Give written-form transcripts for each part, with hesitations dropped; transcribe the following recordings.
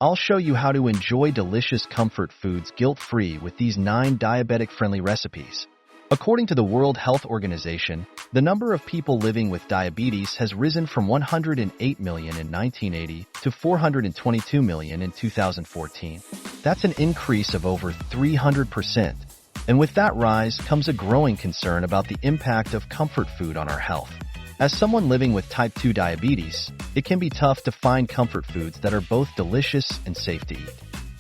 I'll show you how to enjoy delicious comfort foods guilt-free with these 9 diabetic-friendly recipes. According to the World Health Organization, the number of people living with diabetes has risen from 108 million in 1980 to 422 million in 2014. That's an increase of over 300%. And with that rise comes a growing concern about the impact of comfort food on our health. As someone living with type 2 diabetes, it can be tough to find comfort foods that are both delicious and safe to eat.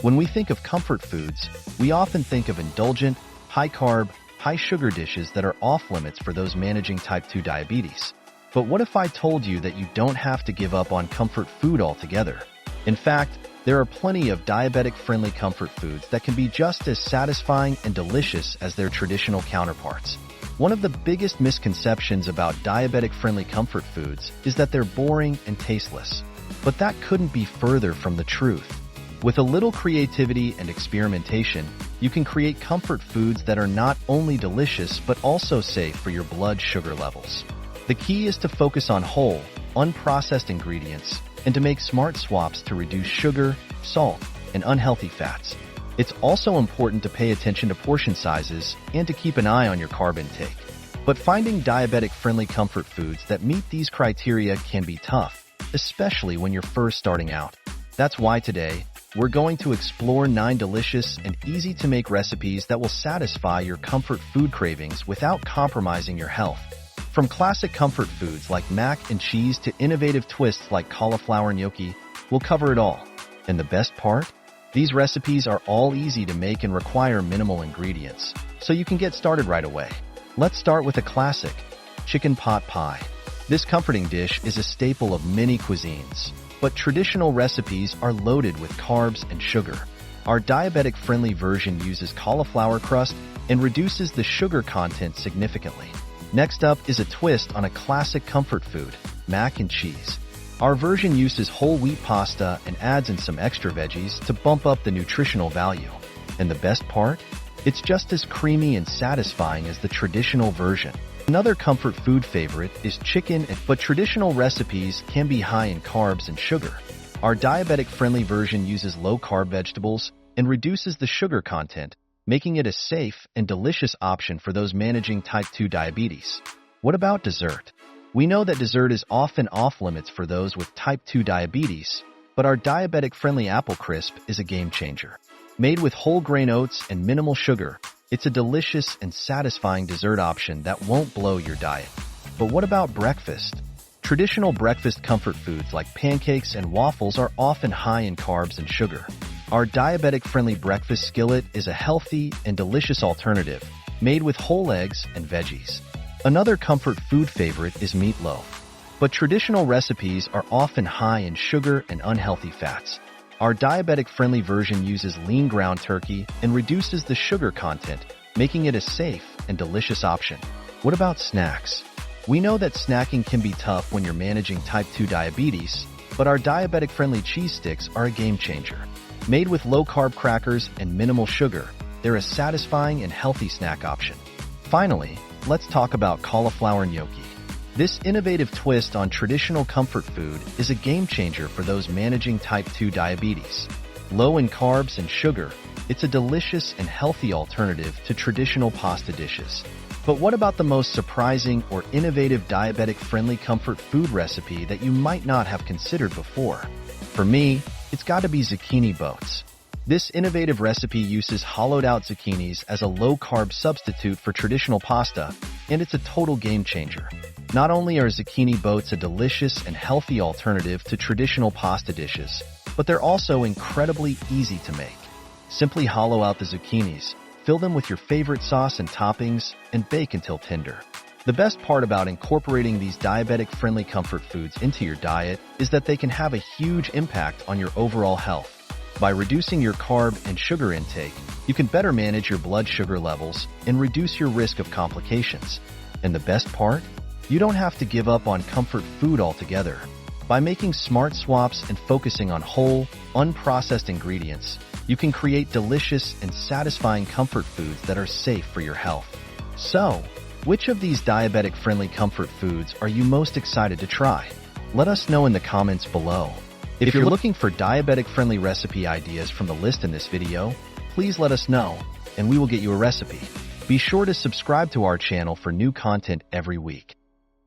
When we think of comfort foods, we often think of indulgent, high-carb, high-sugar dishes that are off-limits for those managing type 2 diabetes. But what if I told you that you don't have to give up on comfort food altogether? In fact, there are plenty of diabetic-friendly comfort foods that can be just as satisfying and delicious as their traditional counterparts. One of the biggest misconceptions about diabetic-friendly comfort foods is that they're boring and tasteless. But that couldn't be further from the truth. With a little creativity and experimentation, you can create comfort foods that are not only delicious but also safe for your blood sugar levels. The key is to focus on whole, unprocessed ingredients and to make smart swaps to reduce sugar, salt, and unhealthy fats. It's also important to pay attention to portion sizes and to keep an eye on your carb intake. But finding diabetic-friendly comfort foods that meet these criteria can be tough, especially when you're first starting out. That's why today, we're going to explore 9 delicious and easy-to-make recipes that will satisfy your comfort food cravings without compromising your health. From classic comfort foods like mac and cheese to innovative twists like cauliflower gnocchi, we'll cover it all. And the best part? These recipes are all easy to make and require minimal ingredients, so you can get started right away. Let's start with a classic, chicken pot pie. This comforting dish is a staple of many cuisines, but traditional recipes are loaded with carbs and sugar. Our diabetic-friendly version uses cauliflower crust and reduces the sugar content significantly. Next up is a twist on a classic comfort food, mac and cheese. Our version uses whole wheat pasta and adds in some extra veggies to bump up the nutritional value. And the best part? It's just as creamy and satisfying as the traditional version. Another comfort food favorite is chicken, but traditional recipes can be high in carbs and sugar. Our diabetic-friendly version uses low-carb vegetables and reduces the sugar content, making it a safe and delicious option for those managing type 2 diabetes. What about dessert? We know that dessert is often off-limits for those with type 2 diabetes, but our diabetic-friendly apple crisp is a game-changer. Made with whole grain oats and minimal sugar, it's a delicious and satisfying dessert option that won't blow your diet. But what about breakfast? Traditional breakfast comfort foods like pancakes and waffles are often high in carbs and sugar. Our diabetic-friendly breakfast skillet is a healthy and delicious alternative, made with whole eggs and veggies. Another comfort food favorite is meatloaf. But traditional recipes are often high in sugar and unhealthy fats. Our diabetic-friendly version uses lean ground turkey and reduces the sugar content, making it a safe and delicious option. What about snacks? We know that snacking can be tough when you're managing type 2 diabetes, but our diabetic-friendly cheese sticks are a game-changer. Made with low-carb crackers and minimal sugar, they're a satisfying and healthy snack option. Finally, let's talk about cauliflower gnocchi. This innovative twist on traditional comfort food is a game-changer for those managing type 2 diabetes. Low in carbs and sugar, it's a delicious and healthy alternative to traditional pasta dishes. But what about the most surprising or innovative diabetic-friendly comfort food recipe that you might not have considered before? For me, it's got to be zucchini boats. This innovative recipe uses hollowed-out zucchinis as a low-carb substitute for traditional pasta, and it's a total game-changer. Not only are zucchini boats a delicious and healthy alternative to traditional pasta dishes, but they're also incredibly easy to make. Simply hollow out the zucchinis, fill them with your favorite sauce and toppings, and bake until tender. The best part about incorporating these diabetic-friendly comfort foods into your diet is that they can have a huge impact on your overall health. By reducing your carb and sugar intake, you can better manage your blood sugar levels and reduce your risk of complications. And the best part? You don't have to give up on comfort food altogether. By making smart swaps and focusing on whole, unprocessed ingredients, you can create delicious and satisfying comfort foods that are safe for your health. So, which of these diabetic-friendly comfort foods are you most excited to try? Let us know in the comments below. If you're looking for diabetic-friendly recipe ideas from the list in this video, please let us know, and we will get you a recipe. Be sure to subscribe to our channel for new content every week.